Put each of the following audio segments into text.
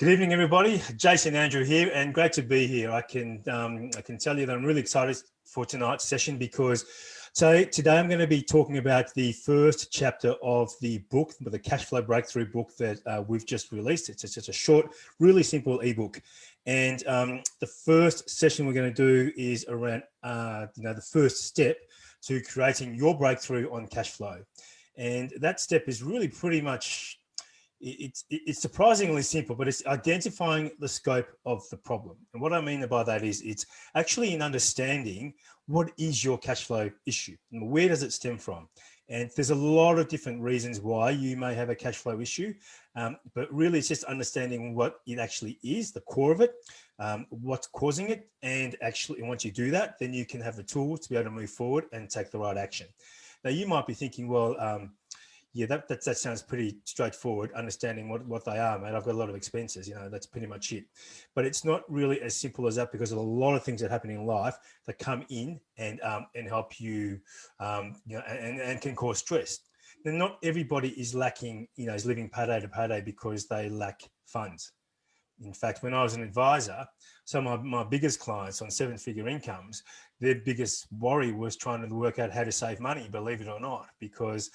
Good evening, everybody. Jason Andrew here, and great to be here. I can tell you that I'm really excited for tonight's session because today I'm going to be talking about the first chapter of the book, the Cashflow Breakthrough book that we've just released. It's just a short, really simple ebook, and the first session we're going to do is around the first step to creating your breakthrough on cash flow, and that step is really pretty much. It's surprisingly simple, but it's identifying the scope of the problem. And what I mean by that is it's actually in understanding what is your cash flow issue and where does it stem from. And there's a lot of different reasons why you may have a cash flow issue, but really it's just understanding what it actually is, the core of it, what's causing it. And once you do that, then you can have the tools to be able to move forward and take the right action. Now you might be thinking, well, yeah, that sounds pretty straightforward, understanding what they are, mate. I've got a lot of expenses, that's pretty much it. But it's not really as simple as that because of a lot of things that happen in life that come in and help you, and can cause stress. Now, not everybody is lacking, is living payday to payday because they lack funds. In fact, when I was an advisor, some of my biggest clients on 7-figure incomes, their biggest worry was trying to work out how to save money, believe it or not, because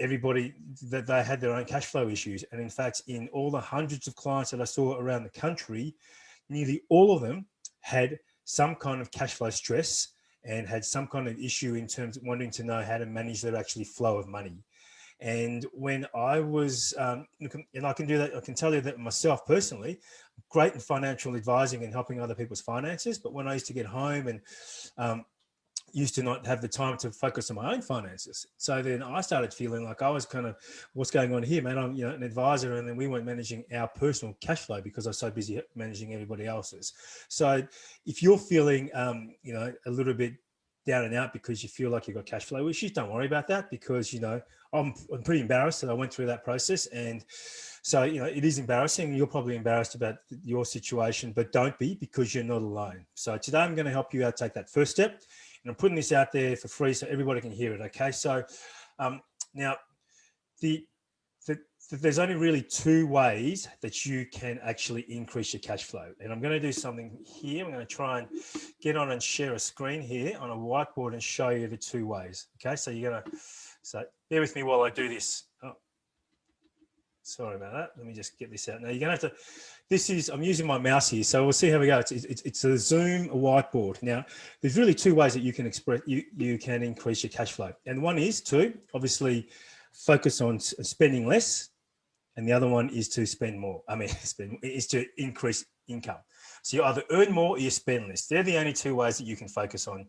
everybody that they had their own cash flow issues. And in fact, in all the hundreds of clients that I saw around the country, nearly all of them had some kind of cash flow stress and had some kind of issue in terms of wanting to know how to manage their actually flow of money. And when I was, and I can do that, I can tell you that myself personally, great in financial advising and helping other people's finances. But when I used to get home and used to not have the time to focus on my own finances. So then I started feeling like I was kind of, what's going on here, man? I'm an advisor, and then we weren't managing our personal cash flow because I was so busy managing everybody else's. So if you're feeling, a little bit down and out because you feel like you've got cash flow issues, don't worry about that because, I'm pretty embarrassed that I went through that process. And so, it is embarrassing. You're probably embarrassed about your situation, but don't be, because you're not alone. So today I'm going to help you out take that first step. And I'm putting this out there for free so everybody can hear it, okay? So now, there's only really two ways that you can actually increase your cash flow. And I'm going to do something here. I'm going to try and get on and share a screen here on a whiteboard and show you the two ways, okay? So so bear with me while I do this. Oh, sorry about that. Let me just get this out. Now, you're going to have to, I'm using my mouse here, so we'll see how we go. It's a Zoom whiteboard. Now, there's really two ways that you can you can increase your cash flow. And one is to obviously focus on spending less, and the other one is to spend more. Is to increase income. So you either earn more or you spend less. They're the only two ways that you can focus on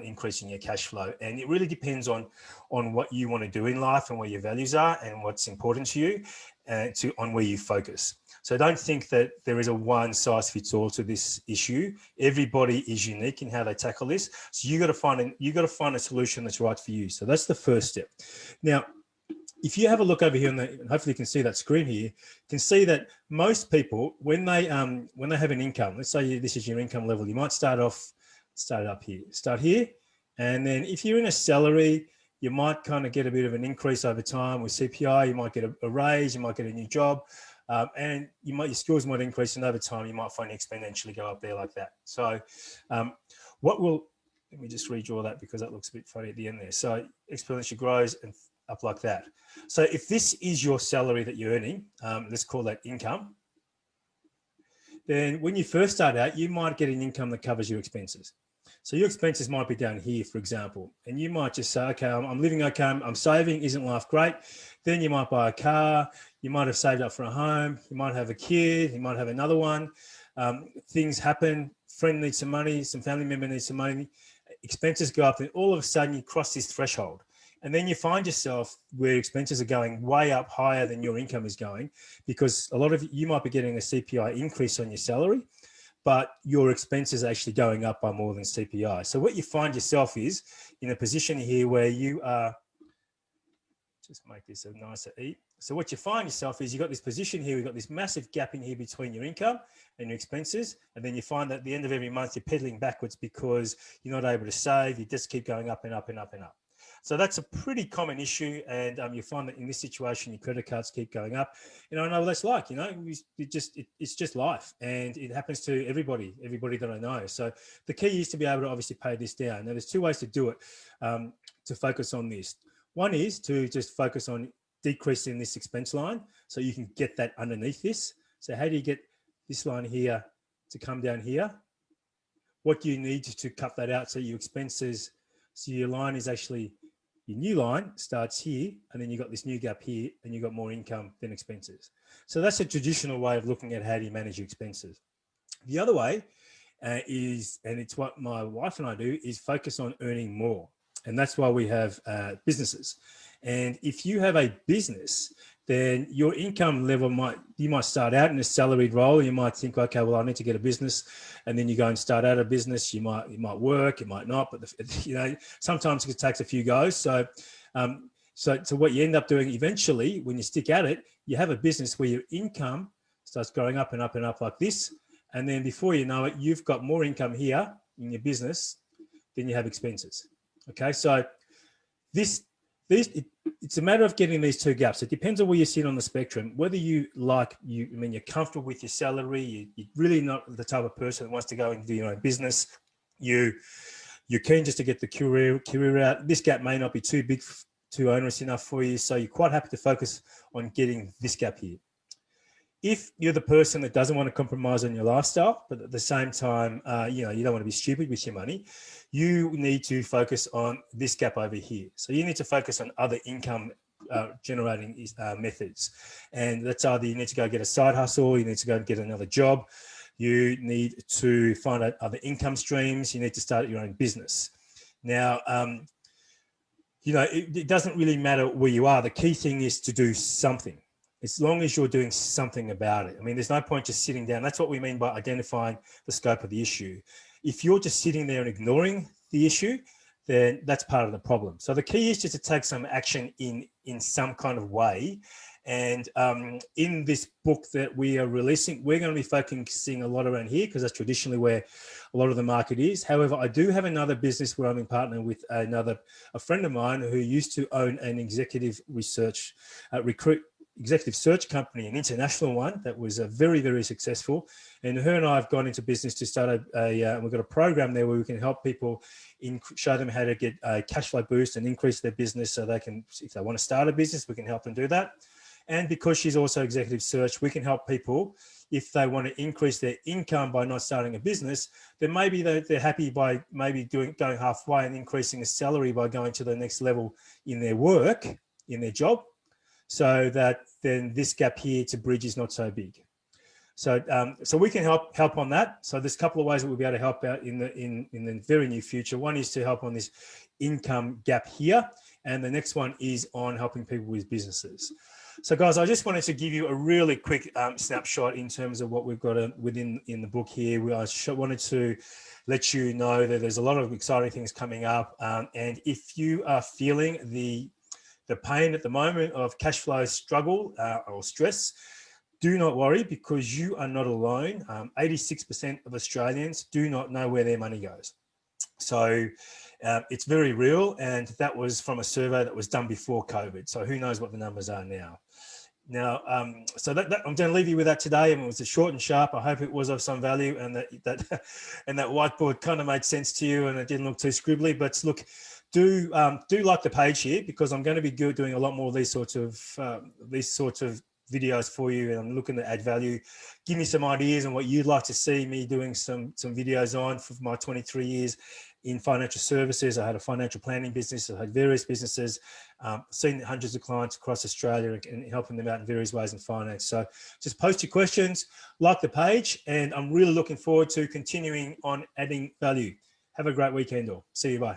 increasing your cash flow. And it really depends on what you want to do in life and where your values are and what's important to you, and on where you focus. So don't think that there is a one size fits all to this issue. Everybody is unique in how they tackle this. So you got to find a solution that's right for you. So that's the first step. Now, if you have a look over here, and hopefully you can see that screen here, you can see that most people, when they have an income, let's say this is your income level, you might start here, and then if you're in a salary, you might kind of get a bit of an increase over time with CPI. You might get a raise, you might get a new job, and your skills might increase, and over time you might find it exponentially go up there like that. So, let me just redraw that because that looks a bit funny at the end there. So exponentially grows and up like that. So if this is your salary that you're earning, let's call that income, then when you first start out, you might get an income that covers your expenses. So your expenses might be down here, for example, and you might just say, okay, I'm living okay, I'm saving, isn't life great? Then you might buy a car, you might have saved up for a home, you might have a kid, you might have another one. Things happen, friend needs some money, some family member needs some money, expenses go up, and all of a sudden you cross this threshold. And then you find yourself where expenses are going way up higher than your income is going, because a lot of you might be getting a CPI increase on your salary, but your expenses are actually going up by more than CPI. So what you find yourself is in a position here where you are, just make this a nicer E. So what you find yourself is you've got this position here, we've got this massive gap in here between your income and your expenses. And then you find that at the end of every month, you're pedaling backwards because you're not able to save. You just keep going up and up and up and up. So that's a pretty common issue, and you find that in this situation, your credit cards keep going up. I know what that's like. It's just life, and it happens to everybody that I know. So the key is to be able to obviously pay this down. Now, there's two ways to do it, to focus on this. One is to just focus on decreasing this expense line so you can get that underneath this. So how do you get this line here to come down here? What do you need to cut that out so your expenses, so your line is actually, your new line starts here, and then you got this new gap here, and you got more income than expenses. So that's a traditional way of looking at how do you manage your expenses. The other way is, and it's what my wife and I do, is focus on earning more. And that's why we have businesses. And if you have a business, then your income level you might start out in a salaried role. You might think, okay, well, I need to get a business, and then you go and start out a business. You might work, it might not, but sometimes it takes a few goes. So what you end up doing eventually, when you stick at it, you have a business where your income starts going up and up and up like this, and then before you know it, you've got more income here in your business than you have expenses. Okay, so it's a matter of getting these two gaps. It depends on where you sit on the spectrum, whether you're comfortable with your salary, you're really not the type of person that wants to go and do your own business. You're keen just to get the career out. This gap may not be too big, too onerous enough for you. So you're quite happy to focus on getting this gap here. If you're the person that doesn't want to compromise on your lifestyle, but at the same time, you don't want to be stupid with your money, you need to focus on this gap over here. So you need to focus on other income generating methods. And that's either you need to go get a side hustle, you need to go and get another job, you need to find out other income streams, you need to start your own business. Now, it doesn't really matter where you are. The key thing is to do something. As long as you're doing something about it. I mean, there's no point just sitting down. That's what we mean by identifying the scope of the issue. If you're just sitting there and ignoring the issue, then that's part of the problem. So the key is just to take some action in some kind of way. And in this book that we are releasing, we're going to be focusing a lot around here because that's traditionally where a lot of the market is. However, I do have another business where I'm in partner with a friend of mine who used to own an executive search company, an international one that was very, very successful. And her and I have gone into business to start we've got a program there where we can help people show them how to get a cash flow boost and increase their business so they can, if they want to start a business, we can help them do that. And because she's also executive search, we can help people if they want to increase their income by not starting a business, then maybe they're happy by maybe going halfway and increasing the salary by going to the next level in their work, in their job, so that then this gap here to bridge is not so big. So we can help on that. So there's a couple of ways that we'll be able to help out in the very near future. One is to help on this income gap here, and the next one is on helping people with businesses. So guys, I just wanted to give you a really quick snapshot in terms of what we've got in the book here. I wanted to let you know that there's a lot of exciting things coming up, and if you are feeling the pain at the moment of cash flow struggle or stress, do not worry, because you are not alone. 86% of Australians do not know where their money goes. So it's very real, and that was from a survey that was done before COVID. So who knows what the numbers are now. So that I'm going to leave you with that today. And it was short and sharp. I hope it was of some value, and that whiteboard kind of made sense to you, and it didn't look too scribbly. But look, do like the page here, because I'm going to be doing a lot more of these sorts of videos for you, and I'm looking to add value. Give me some ideas on what you'd like to see me doing some videos on for my 23 years in financial services. I had a financial planning business. I had various businesses, seen hundreds of clients across Australia and helping them out in various ways in finance. So just post your questions, like the page, and I'm really looking forward to continuing on adding value. Have a great weekend all. See you, bye.